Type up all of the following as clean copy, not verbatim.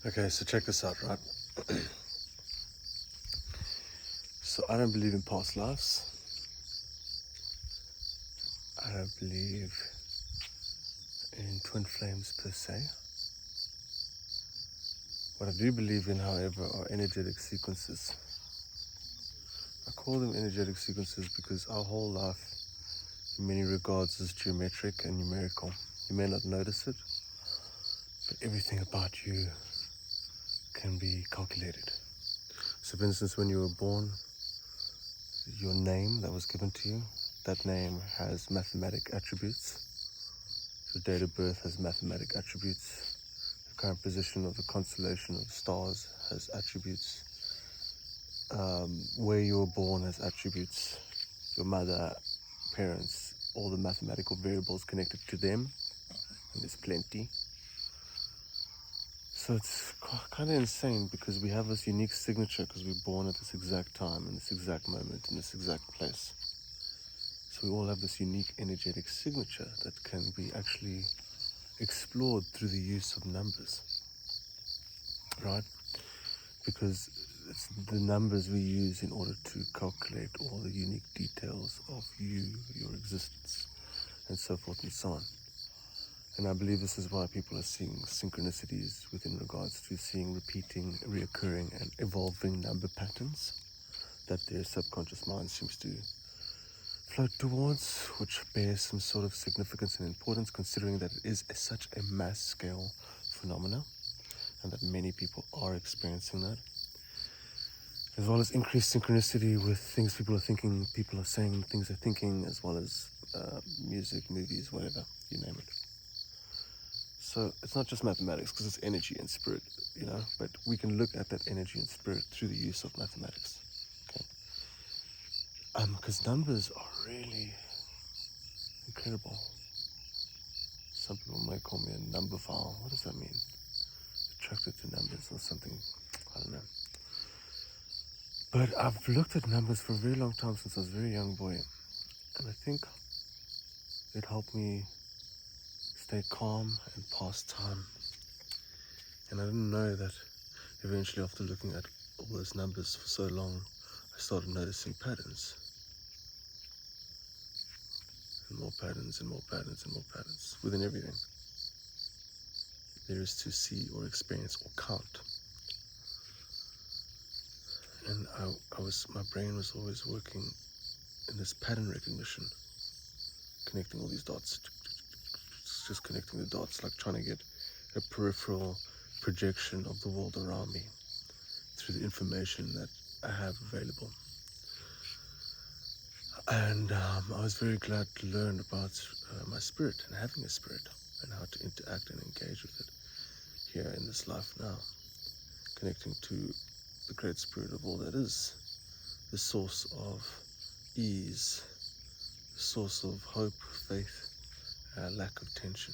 Okay, so check this out, right? So I don't believe in past lives. I don't believe in twin flames per se. What I do believe in, however, are energetic sequences. I call them energetic sequences because our whole life, in many regards, is geometric and numerical. You may not notice it, but everything about you can be calculated. So for instance, when you were born, your name that was given to you, that name has mathematic attributes. Your date of birth has mathematic attributes. The current position of the constellation of stars has attributes. Where you were born has attributes. Your mother, parents, all the mathematical variables connected to them, and there's plenty. So it's kind of insane because we have this unique signature because we're born at this exact time, in this exact moment, in this exact place. So we all have this unique energetic signature that can be actually explored through the use of numbers, right? Because it's the numbers we use in order to calculate all the unique details of you, your existence, and so forth and so on. And I believe this is why people are seeing synchronicities within regards to seeing repeating, reoccurring, and evolving number patterns that their subconscious mind seems to float towards, which bears some sort of significance and importance considering that it is such a mass scale phenomena and that many people are experiencing that, as well as increased synchronicity with things people are thinking, people are saying, things they're thinking, as well as music, movies, whatever, you name it. So it's not just mathematics because it's energy and spirit, but we can look at that energy and spirit through the use of mathematics. Okay. Because numbers are really incredible. Some people might call me a numberphile. What does that mean? Attracted to numbers or something. I don't know. But I've looked at numbers for a very long time since I was a very young boy. And I think it helped me stay calm and pass time. And I didn't know that eventually after looking at all those numbers for so long, I started noticing patterns. And more patterns and more patterns and more patterns within everything there is to see or experience or count. And my brain was always working in this pattern recognition, connecting all these dots, just connecting the dots, like trying to get a peripheral projection of the world around me through the information that I have available. And I was very glad to learn about my spirit and having a spirit and how to interact and engage with it here in this life now, connecting to the great spirit of all that is, the source of ease, the source of hope, faith, lack of tension,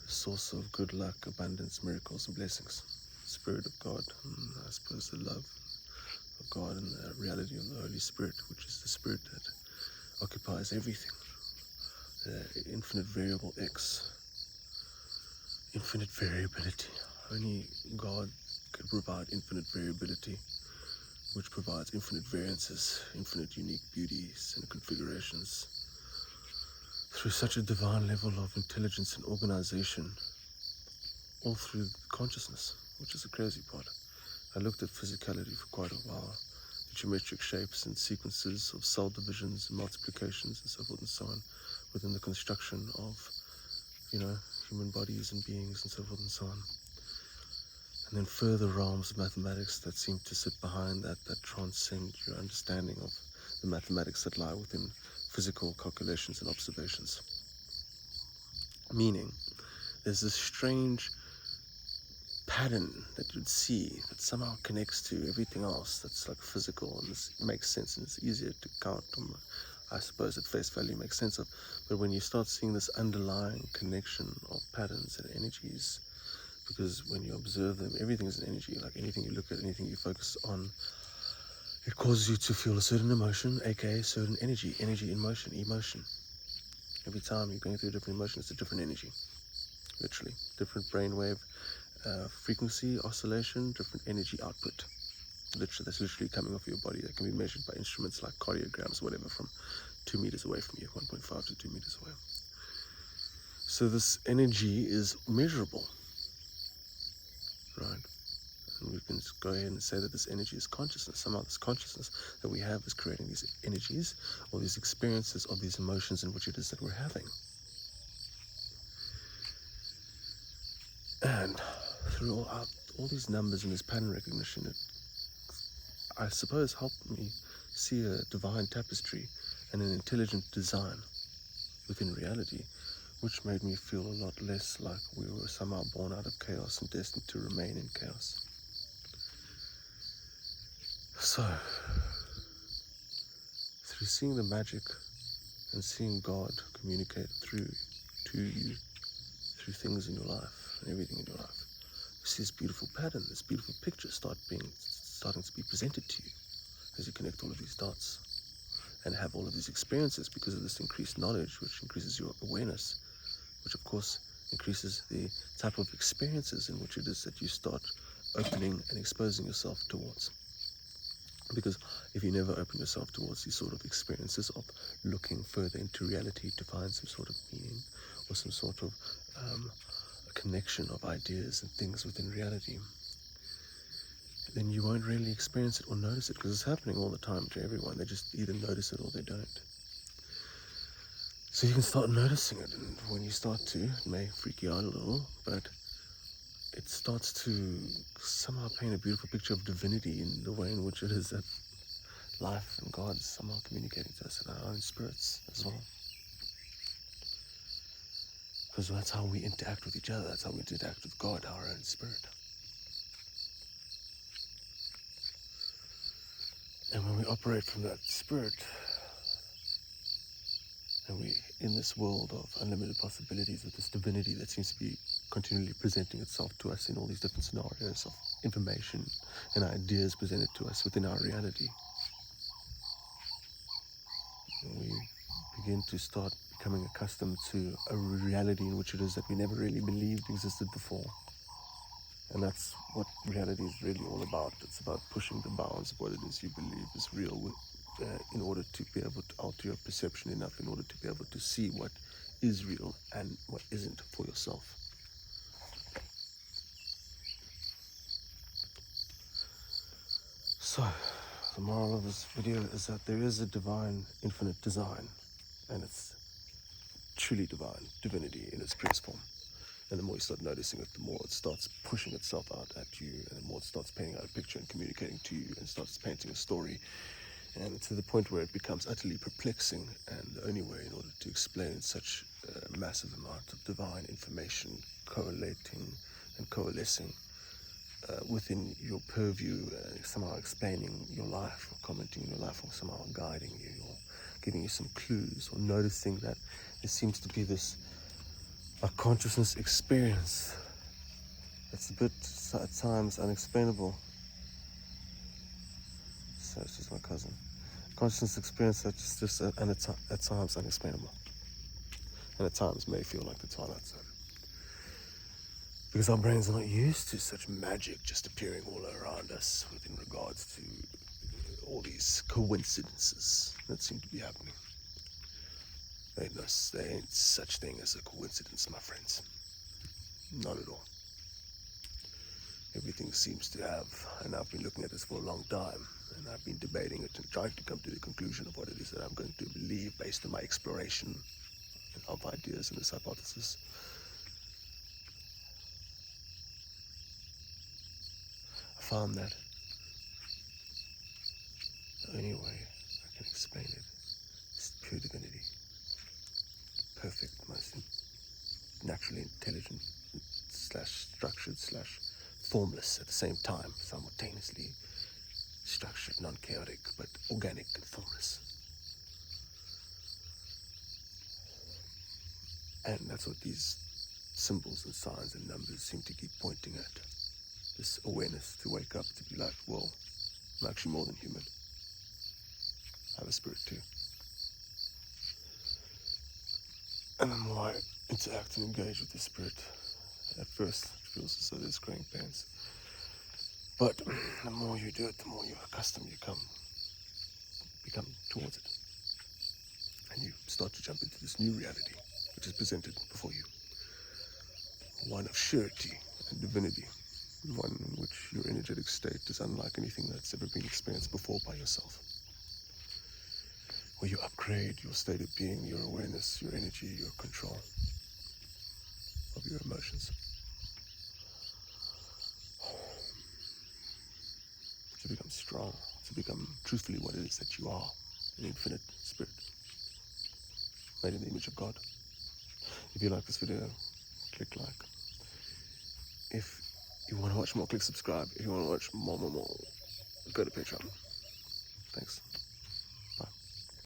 the source of good luck, abundance, miracles, and blessings, Spirit of God, and I suppose the love of God and the reality of the Holy Spirit, which is the spirit that occupies everything, the infinite variable X, infinite variability. Only God could provide infinite variability, which provides infinite variances, infinite unique beauties and configurations through such a divine level of intelligence and organization, all through consciousness, which is the crazy part. I looked at physicality for quite a while, the geometric shapes and sequences of cell divisions and multiplications and so forth and so on within the construction of, human bodies and beings and so forth and so on. And then further realms of mathematics that seem to sit behind that transcend your understanding of the mathematics that lie within physical calculations and observations. Meaning, there's this strange pattern that you'd see that somehow connects to everything else that's like physical, and this makes sense and it's easier to count, I suppose at face value makes sense of. But when you start seeing this underlying connection of patterns and energies, because when you observe them, everything is an energy. Like anything you look at, anything you focus on, it causes you to feel a certain emotion, aka certain energy in motion, emotion. Every time you're going through a different emotion, it's a different energy, literally different brainwave frequency oscillation, different energy output. That's literally coming off your body. That can be measured by instruments like cardiograms, whatever, from 2 meters away from you, 1.5 to 2 meters away. So this energy is measurable, right? And we can just go ahead and say that this energy is consciousness. Somehow this consciousness that we have is creating these energies or these experiences or these emotions in which it is that we're having. And through all these numbers and this pattern recognition, it, I suppose, helped me see a divine tapestry and an intelligent design within reality, which made me feel a lot less like we were somehow born out of chaos and destined to remain in chaos. So, through seeing the magic and seeing God communicate to you, through things in your life and everything in your life, you see this beautiful pattern, this beautiful picture starting to be presented to you as you connect all of these dots and have all of these experiences because of this increased knowledge, which increases your awareness, which of course increases the type of experiences in which it is that you start opening and exposing yourself towards. Because if you never open yourself towards these sort of experiences of looking further into reality to find some sort of meaning or some sort of a connection of ideas and things within reality, then you won't really experience it or notice it, because it's happening all the time to everyone. They just either notice it or they don't. So you can start noticing it, and when you start to, it may freak you out a little, but it starts to somehow paint a beautiful picture of divinity in the way in which it is that life and God is somehow communicating to us in our own spirits as well. Because that's how we interact with each other, that's how we interact with God, our own spirit. And when we operate from that spirit, and we in this world of unlimited possibilities with this divinity that seems to be continually presenting itself to us in all these different scenarios of information and ideas presented to us within our reality, and we begin to start becoming accustomed to a reality in which it is that we never really believed existed before. And that's what reality is really all about. It's about pushing the bounds of what it is you believe is real in order to be able to alter your perception enough in order to be able to see what is real and what isn't for yourself. So, the moral of this video is that there is a divine, infinite design, and it's truly divine, divinity in its purest form. And the more you start noticing it, the more it starts pushing itself out at you, and the more it starts painting out a picture and communicating to you, and starts painting a story, and to the point where it becomes utterly perplexing. And the only way in order to explain such a massive amount of divine information collating and coalescing within your purview, somehow explaining your life, or commenting on your life, or somehow guiding you, or giving you some clues, or noticing that there seems to be this a consciousness experience that's a bit at times unexplainable. So it's just my cousin. Consciousness experience that's just at times unexplainable, and at times may feel like the Twilight Zone, because our brains are not used to such magic just appearing all around us within regards to all these coincidences that seem to be happening. There ain't such thing as a coincidence, my friends. Not at all. Everything seems to have, and I've been looking at this for a long time, and I've been debating it and trying to come to the conclusion of what it is that I'm going to believe based on my exploration of ideas and this hypothesis. I found that the only way I can explain it is pure divinity. Perfect, most naturally intelligent slash structured slash formless at the same time, simultaneously structured, non-chaotic, but organic and formless. And that's what these symbols and signs and numbers seem to keep pointing at. This awareness to wake up, to be like, well, I'm actually more than human. I have a spirit too. And the more I interact and engage with the spirit, at first it feels as though there's growing pains. But the more you do it, the more you become towards it. And you start to jump into this new reality, which is presented before you. One of surety and divinity. One in which your energetic state is unlike anything that's ever been experienced before by yourself. Where you upgrade your state of being, your awareness, your energy, your control of your emotions. To become strong, to become truthfully what it is that you are, an infinite spirit, made in the image of God. If you like this video, click like. If you want to watch more, click subscribe. If you want to watch more, go to Patreon. Thanks.